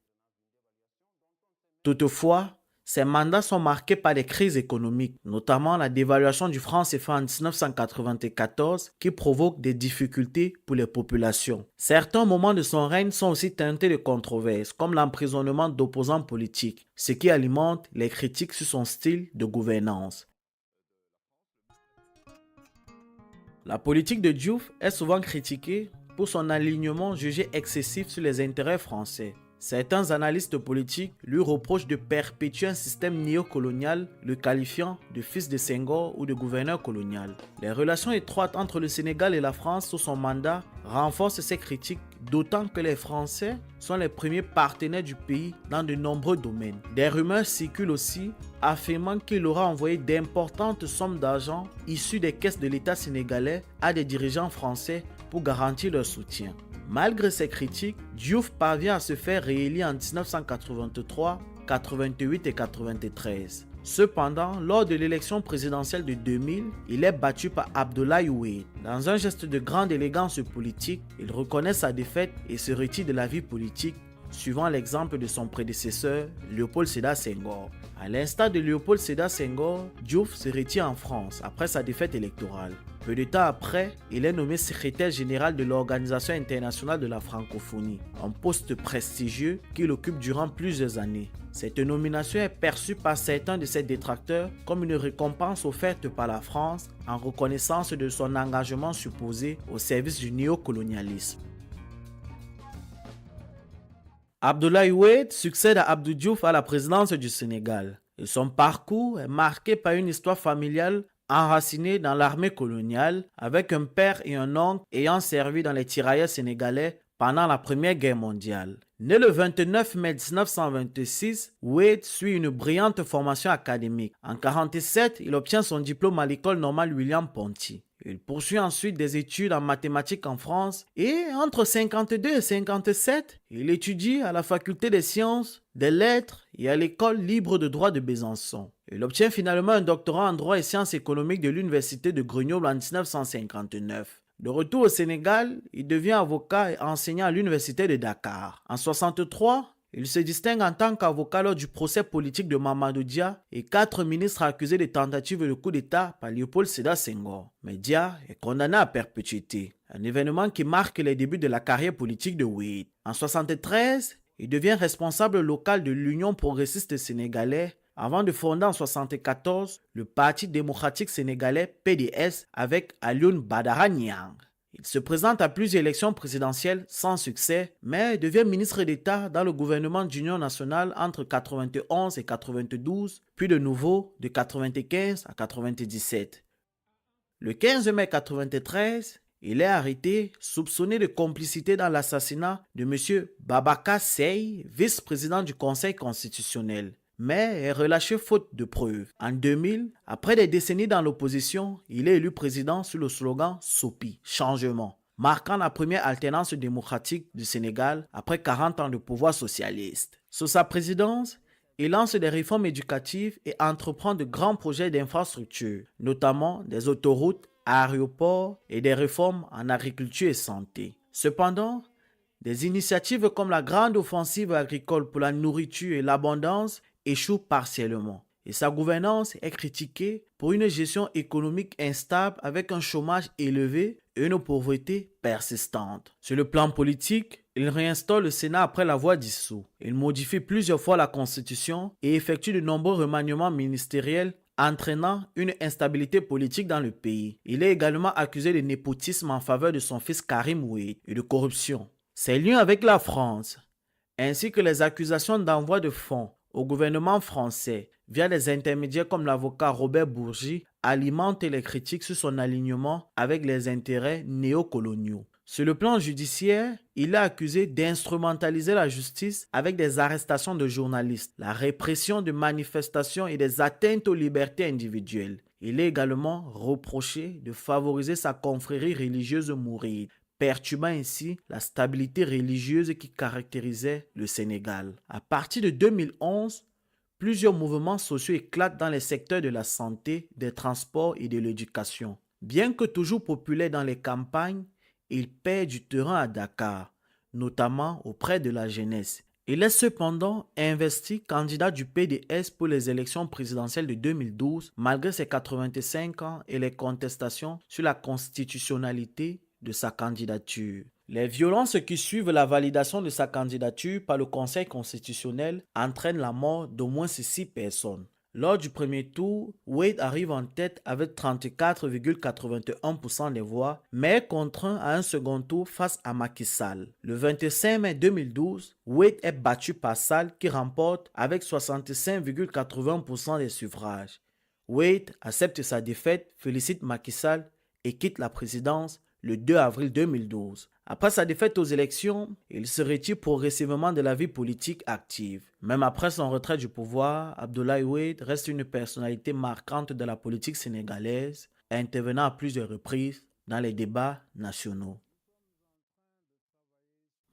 Speaker 1: Toutefois, ces mandats sont marqués par des crises économiques, notamment la dévaluation du franc CFA en 1994 qui provoque des difficultés pour les populations. Certains moments de son règne sont aussi teintés de controverses, comme l'emprisonnement d'opposants politiques, ce qui alimente les critiques sur son style de gouvernance. La politique de Diouf est souvent critiquée pour son alignement jugé excessif sur les intérêts français. Certains analystes politiques lui reprochent de perpétuer un système néocolonial, le qualifiant de fils de Senghor ou de gouverneur colonial. Les relations étroites entre le Sénégal et la France sous son mandat renforcent ces critiques, d'autant que les Français sont les premiers partenaires du pays dans de nombreux domaines. Des rumeurs circulent aussi affirmant qu'il aura envoyé d'importantes sommes d'argent issues des caisses de l'État sénégalais à des dirigeants français pour garantir leur soutien. Malgré ces critiques, Diouf parvient à se faire réélire en 1983, 88 et 93. Cependant, lors de l'élection présidentielle de 2000, il est battu par Abdoulaye Wade. Dans un geste de grande élégance politique, il reconnaît sa défaite et se retire de la vie politique, suivant l'exemple de son prédécesseur, Léopold Sédar Senghor. À l'instar de Léopold Sédar Senghor, Diouf se retire en France après sa défaite électorale. Peu de temps après, il est nommé secrétaire général de l'Organisation internationale de la francophonie, un poste prestigieux qu'il occupe durant plusieurs années. Cette nomination est perçue par certains de ses détracteurs comme une récompense offerte par la France en reconnaissance de son engagement supposé au service du néocolonialisme. Abdoulaye Wade succède à Abdou Diouf à la présidence du Sénégal et son parcours est marqué par une histoire familiale enraciné dans l'armée coloniale avec un père et un oncle ayant servi dans les tirailleurs sénégalais pendant la Première Guerre mondiale. Né le 29 mai 1926, Wade suit une brillante formation académique. En 1947, il obtient son diplôme à l'école normale William Ponty. Il poursuit ensuite des études en mathématiques en France et entre 1952 et 1957, il étudie à la faculté des sciences, des lettres et à l'école libre de droit de Besançon. Il obtient finalement un doctorat en droit et sciences économiques de l'université de Grenoble en 1959. De retour au Sénégal, il devient avocat et enseignant à l'université de Dakar. En 1963, il se distingue en tant qu'avocat lors du procès politique de Mamadou Dia et 4 ministres accusés de tentative de coup d'État par Léopold Sédar Senghor. Mais Dia est condamné à perpétuité, un événement qui marque les débuts de la carrière politique de Wade. En 1973, il devient responsable local de l'Union progressiste sénégalais avant de fonder en 1974 le Parti démocratique sénégalais PDS avec Alioune Badara Niang. Il se présente à plusieurs élections présidentielles sans succès, mais devient ministre d'État dans le gouvernement d'union nationale entre 1991 et 1992, puis de nouveau de 1995 à 1997. Le 15 mai 1993, il est arrêté, soupçonné de complicité dans l'assassinat de M. Babacar Seye, vice-président du Conseil constitutionnel, mais est relâché faute de preuves. En 2000, après des décennies dans l'opposition, il est élu président sous le slogan « Sopi », changement, marquant la première alternance démocratique du Sénégal après 40 ans de pouvoir socialiste. Sous sa présidence, il lance des réformes éducatives et entreprend de grands projets d'infrastructure, notamment des autoroutes, aéroports et des réformes en agriculture et santé. Cependant, des initiatives comme la grande offensive agricole pour la nourriture et l'abondance échoue partiellement et sa gouvernance est critiquée pour une gestion économique instable avec un chômage élevé et une pauvreté persistante. Sur le plan politique, il réinstaure le Sénat après l'avoir dissous. Il modifie plusieurs fois la Constitution et effectue de nombreux remaniements ministériels entraînant une instabilité politique dans le pays. Il est également accusé de népotisme en faveur de son fils Karim Wade et de corruption. Ses liens avec la France ainsi que les accusations d'envoi de fonds au gouvernement français via des intermédiaires comme l'avocat Robert Bourgi alimentent les critiques sur son alignement avec les intérêts néocoloniaux. Sur le plan judiciaire, il est accusé d'instrumentaliser la justice avec des arrestations de journalistes, la répression de manifestations et des atteintes aux libertés individuelles. Il est également reproché de favoriser sa confrérie religieuse mouride, perturbant ainsi la stabilité religieuse qui caractérisait le Sénégal. À partir de 2011, plusieurs mouvements sociaux éclatent dans les secteurs de la santé, des transports et de l'éducation. Bien que toujours populaire dans les campagnes, il perd du terrain à Dakar, notamment auprès de la jeunesse. Il est cependant investi candidat du PDS pour les élections présidentielles de 2012, malgré ses 85 ans et les contestations sur la constitutionnalité de sa candidature. Les violences qui suivent la validation de sa candidature par le Conseil constitutionnel entraînent la mort d'au moins 6 personnes. Lors du premier tour, Wade arrive en tête avec 34,81% des voix, mais est contraint à un second tour face à Macky Sall. Le 25 mai 2012, Wade est battu par Sall qui remporte avec 65,80% des suffrages. Wade accepte sa défaite, félicite Macky Sall et quitte la présidence le 2 avril 2012. Après sa défaite aux élections, il se retire progressivement de la vie politique active. Même après son retrait du pouvoir, Abdoulaye Wade reste une personnalité marquante de la politique sénégalaise, intervenant à plusieurs reprises dans les débats nationaux.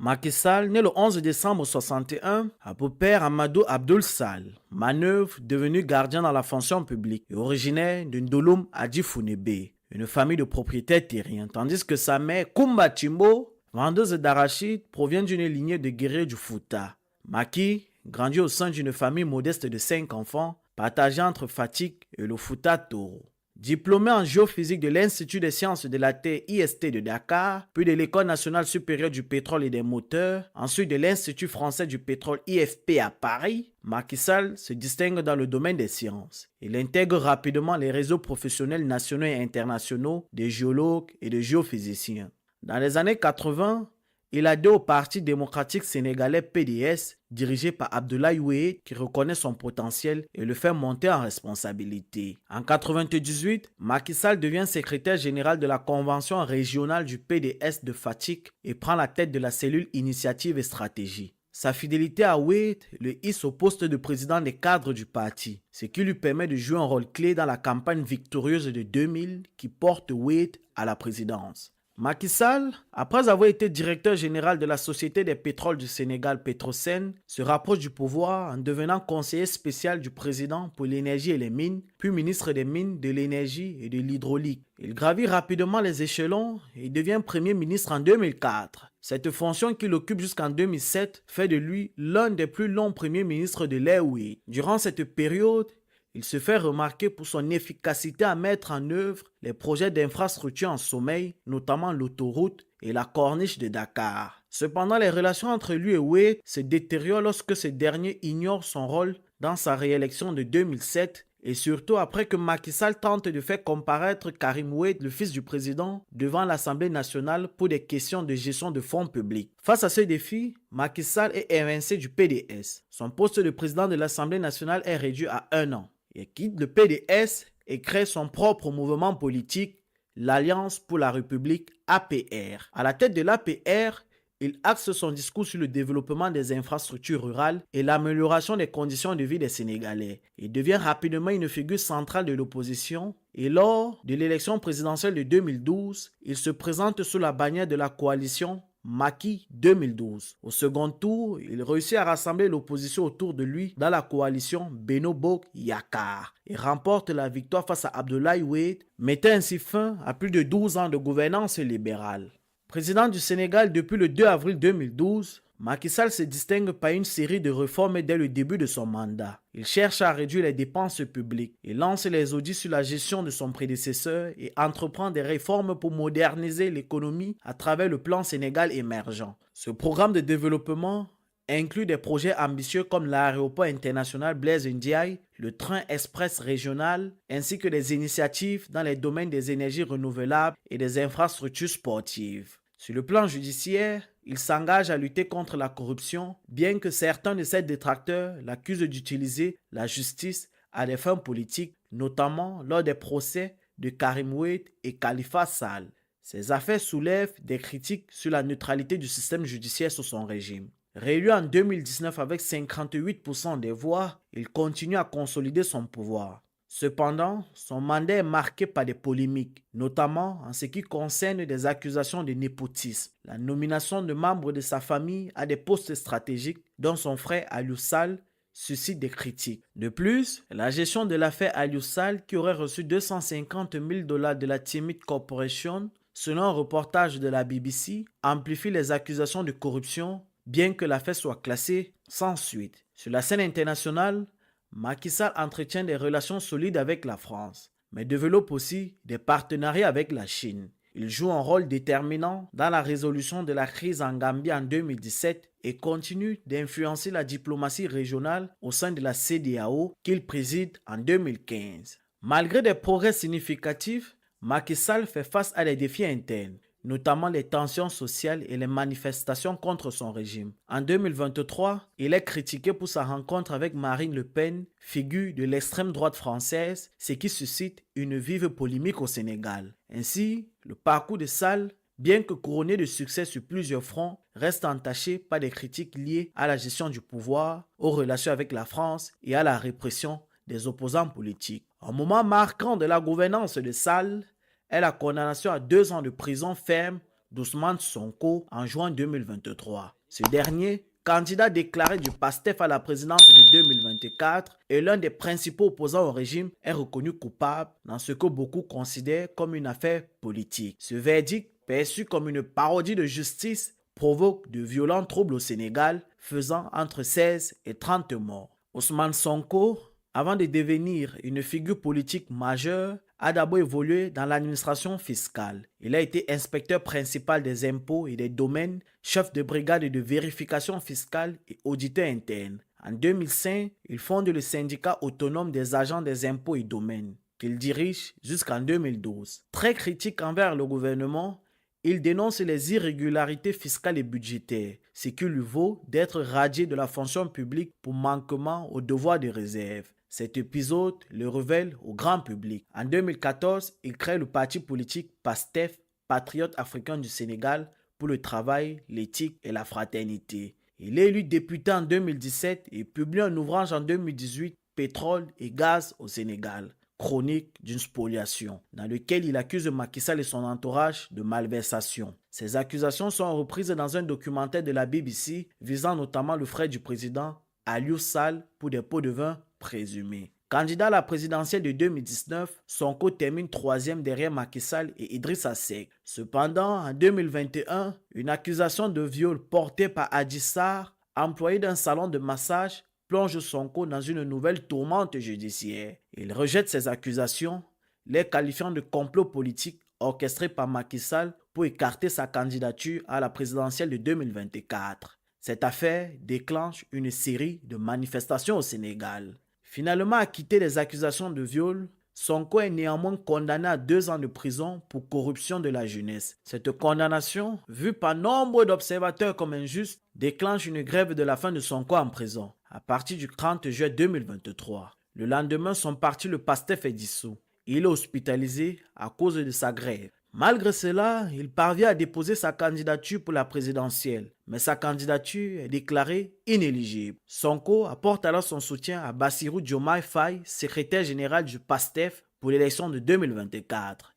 Speaker 1: Macky Sall, né le 11 décembre 1961, a pour père Amadou Abdoul Sall, manœuvre devenu gardien dans la fonction publique et originaire de Ndouloum Adjifounébé, une famille de propriétaires terriens, tandis que sa mère, Koumba Timbo, vendeuse d'arachides, provient d'une lignée de guerriers du Fouta. Macky grandit au sein d'une famille modeste de 5 enfants, partagée entre Fatick et le Fouta Toro. Diplômé en géophysique de l'Institut des sciences de la Terre IST de Dakar, puis de l'École nationale supérieure du pétrole et des moteurs, ensuite de l'Institut français du pétrole IFP à Paris, Macky Sall se distingue dans le domaine des sciences. Il intègre rapidement les réseaux professionnels nationaux et internationaux des géologues et des géophysiciens. Dans les années 80, il adhère au Parti démocratique sénégalais PDS, dirigé par Abdoulaye Wade, qui reconnaît son potentiel et le fait monter en responsabilité. En 1998, Macky Sall devient secrétaire général de la convention régionale du PDS de Fatick et prend la tête de la cellule initiative et stratégie. Sa fidélité à Wade le hisse au poste de président des cadres du parti, ce qui lui permet de jouer un rôle clé dans la campagne victorieuse de 2000 qui porte Wade à la présidence. Macky Sall, après avoir été directeur général de la Société des pétroles du Sénégal Petrosen, se rapproche du pouvoir en devenant conseiller spécial du président pour l'énergie et les mines, puis ministre des mines, de l'énergie et de l'hydraulique. Il gravit rapidement les échelons et devient premier ministre en 2004. Cette fonction qu'il occupe jusqu'en 2007 fait de lui l'un des plus longs premiers ministres de l'ère Wade. Durant cette période, il se fait remarquer pour son efficacité à mettre en œuvre les projets d'infrastructure en sommeil, notamment l'autoroute et la corniche de Dakar. Cependant, les relations entre lui et Wade se détériorent lorsque ce dernier ignore son rôle dans sa réélection de 2007 et surtout après que Macky Sall tente de faire comparaître Karim Wade, le fils du président, devant l'Assemblée nationale pour des questions de gestion de fonds publics. Face à ce défi, Macky Sall est évincé du PDS. Son poste de président de l'Assemblée nationale est réduit à 1 an. Il quitte le PDS et crée son propre mouvement politique, l'Alliance pour la République APR. À la tête de l'APR, il axe son discours sur le développement des infrastructures rurales et l'amélioration des conditions de vie des Sénégalais. Il devient rapidement une figure centrale de l'opposition et lors de l'élection présidentielle de 2012, il se présente sous la bannière de la coalition Macky 2012. Au second tour, il réussit à rassembler l'opposition autour de lui dans la coalition Benno Bokk Yakaar et remporte la victoire face à Abdoulaye Wade, mettant ainsi fin à plus de 12 ans de gouvernance libérale. Président du Sénégal depuis le 2 avril 2012, Macky Sall se distingue par une série de réformes dès le début de son mandat. Il cherche à réduire les dépenses publiques. Il lance les audits sur la gestion de son prédécesseur et entreprend des réformes pour moderniser l'économie à travers le plan Sénégal émergent. Ce programme de développement inclut des projets ambitieux comme l'aéroport international Blaise Ndiaye, le train express régional, ainsi que des initiatives dans les domaines des énergies renouvelables et des infrastructures sportives. Sur le plan judiciaire, il s'engage à lutter contre la corruption, bien que certains de ses détracteurs l'accusent d'utiliser la justice à des fins politiques, notamment lors des procès de Karim Wade et Khalifa Sall. Ces affaires soulèvent des critiques sur la neutralité du système judiciaire sous son régime. Réélu en 2019 avec 58% des voix, il continue à consolider son pouvoir. Cependant, son mandat est marqué par des polémiques, notamment en ce qui concerne des accusations de népotisme, la nomination de membres de sa famille à des postes stratégiques, dont son frère Aliou Sall suscite des critiques. De plus, la gestion de l'affaire Aliou Sall, qui aurait reçu 250 000 $ de la Timid Corporation, selon un reportage de la BBC, amplifie les accusations de corruption, bien que l'affaire soit classée sans suite. Sur la scène internationale, Macky Sall entretient des relations solides avec la France, mais développe aussi des partenariats avec la Chine. Il joue un rôle déterminant dans la résolution de la crise en Gambie en 2017 et continue d'influencer la diplomatie régionale au sein de la CEDEAO qu'il préside en 2015. Malgré des progrès significatifs, Macky Sall fait face à des défis internes, notamment les tensions sociales et les manifestations contre son régime. En 2023, il est critiqué pour sa rencontre avec Marine Le Pen, figure de l'extrême droite française, ce qui suscite une vive polémique au Sénégal. Ainsi, le parcours de Sall, bien que couronné de succès sur plusieurs fronts, reste entaché par des critiques liées à la gestion du pouvoir, aux relations avec la France et à la répression des opposants politiques. Un moment marquant de la gouvernance de Sall est la condamnation à 2 ans de prison ferme d'Ousmane Sonko en juin 2023. Ce dernier, candidat déclaré du PASTEF à la présidence de 2024 et l'un des principaux opposants au régime, est reconnu coupable dans ce que beaucoup considèrent comme une affaire politique. Ce verdict, perçu comme une parodie de justice, provoque de violents troubles au Sénégal, faisant entre 16 et 30 morts. Ousmane Sonko, avant de devenir une figure politique majeure, a d'abord évolué dans l'administration fiscale. Il a été inspecteur principal des impôts et des domaines, chef de brigade de vérification fiscale et auditeur interne. En 2005, il fonde le syndicat autonome des agents des impôts et domaines, qu'il dirige jusqu'en 2012. Très critique envers le gouvernement, il dénonce les irrégularités fiscales et budgétaires, ce qui lui vaut d'être radié de la fonction publique pour manquement au devoir de réserve. Cet épisode le révèle au grand public. En 2014, il crée le parti politique PASTEF, Patriotes africains du Sénégal, pour le travail, l'éthique et la fraternité. Il est élu député en 2017 et publie un ouvrage en 2018, Pétrole et gaz au Sénégal, chronique d'une spoliation, dans lequel il accuse Macky Sall et son entourage de malversation. Ces accusations sont reprises dans un documentaire de la BBC visant notamment le frère du président, Aliou Sall, pour des pots de vin présumés. Candidat à la présidentielle de 2019, Sonko termine 3e derrière Macky Sall et Idrissa Seck. Cependant, en 2021, une accusation de viol portée par Adji Sarr, employé d'un salon de massage, plonge Sonko dans une nouvelle tourmente judiciaire. Il rejette ces accusations, les qualifiant de complot politique orchestré par Macky Sall pour écarter sa candidature à la présidentielle de 2024. Cette affaire déclenche une série de manifestations au Sénégal. Finalement acquitté des accusations de viol, Sonko est néanmoins condamné à 2 ans de prison pour corruption de la jeunesse. Cette condamnation, vue par nombre d'observateurs comme injuste, déclenche une grève de la faim de Sonko en prison à partir du 30 juin 2023. Le lendemain, son parti, le PASTEF, est dissous. Il est hospitalisé à cause de sa grève. Malgré cela, il parvient à déposer sa candidature pour la présidentielle, mais sa candidature est déclarée inéligible. Sonko apporte alors son soutien à Bassirou Diomaye Faye, secrétaire général du PASTEF pour l'élection de 2024.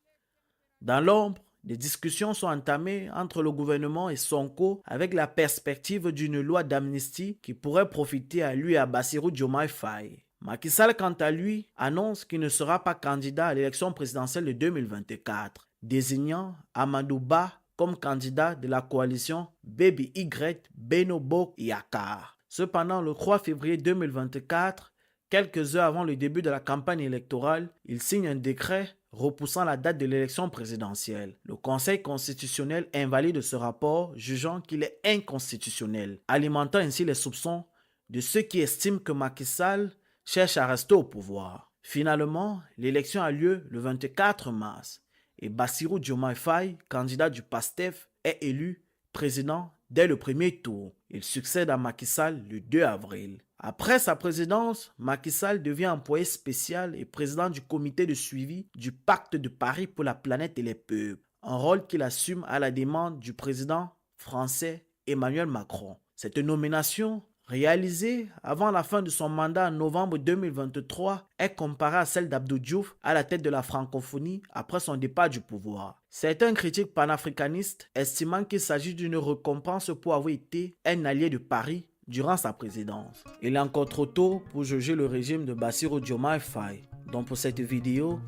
Speaker 1: Dans l'ombre, des discussions sont entamées entre le gouvernement et Sonko avec la perspective d'une loi d'amnistie qui pourrait profiter à lui et à Bassirou Diomaye Faye. Macky Sall, quant à lui, annonce qu'il ne sera pas candidat à l'élection présidentielle de 2024. Désignant Amadou Ba comme candidat de la coalition BBY Benno Bokk Yakaar. Cependant, le 3 février 2024, quelques heures avant le début de la campagne électorale, il signe un décret repoussant la date de l'élection présidentielle. Le Conseil constitutionnel invalide ce rapport, jugeant qu'il est inconstitutionnel, alimentant ainsi les soupçons de ceux qui estiment que Macky Sall cherche à rester au pouvoir. Finalement, l'élection a lieu le 24 mars. Et Bassirou Diomaye Faye, candidat du PASTEF, est élu président dès le premier tour. Il succède à Macky Sall le 2 avril. Après sa présidence, Macky Sall devient employé spécial et président du comité de suivi du Pacte de Paris pour la planète et les peuples, un rôle qu'il assume à la demande du président français Emmanuel Macron. Cette nomination, réalisée avant la fin de son mandat en novembre 2023, est comparée à celle d'Abdou Diouf à la tête de la francophonie après son départ du pouvoir. Certains critiques panafricanistes estimant qu'il s'agit d'une récompense pour avoir été un allié de Paris durant sa présidence. Il est encore trop tôt pour juger le régime de Bassirou Diomaye Faye. Donc pour cette vidéo,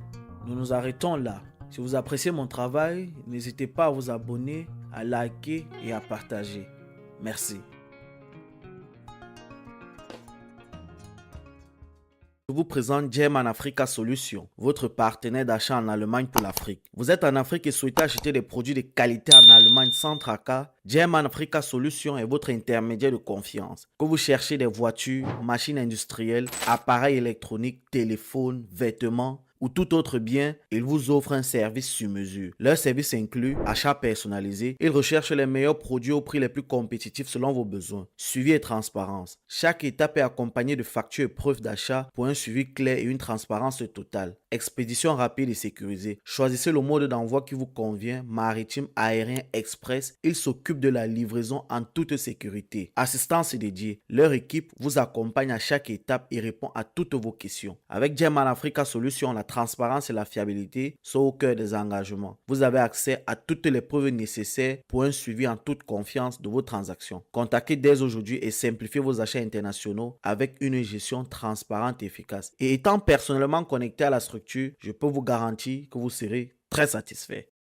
Speaker 1: nous nous arrêtons là. Si vous appréciez mon travail, n'hésitez pas à vous abonner, à liker et à partager. Merci. Je vous présente German Africa Solutions, votre partenaire d'achat en Allemagne pour l'Afrique. Vous êtes en Afrique et souhaitez acheter des produits de qualité en Allemagne sans tracas? German Africa Solutions est votre intermédiaire de confiance. Que vous cherchez des voitures, machines industrielles, appareils électroniques, téléphones, vêtements ou tout autre bien, ils vous offrent un service sur mesure. Leur service inclut achat personnalisé. Ils recherchent les meilleurs produits au prix les plus compétitifs selon vos besoins. Suivi et transparence. Chaque étape est accompagnée de factures et preuves d'achat pour un suivi clair et une transparence totale. Expédition rapide et sécurisée. Choisissez le mode d'envoi qui vous convient, maritime, aérien, express. Ils s'occupent de la livraison en toute sécurité. Assistance dédiée. Leur équipe vous accompagne à chaque étape et répond à toutes vos questions. Avec German Africa Solutions, la transparence et la fiabilité sont au cœur des engagements. Vous avez accès à toutes les preuves nécessaires pour un suivi en toute confiance de vos transactions. Contactez dès aujourd'hui et simplifiez vos achats internationaux avec une gestion transparente et efficace. Et étant personnellement connecté à la structure, je peux vous garantir que vous serez très satisfait.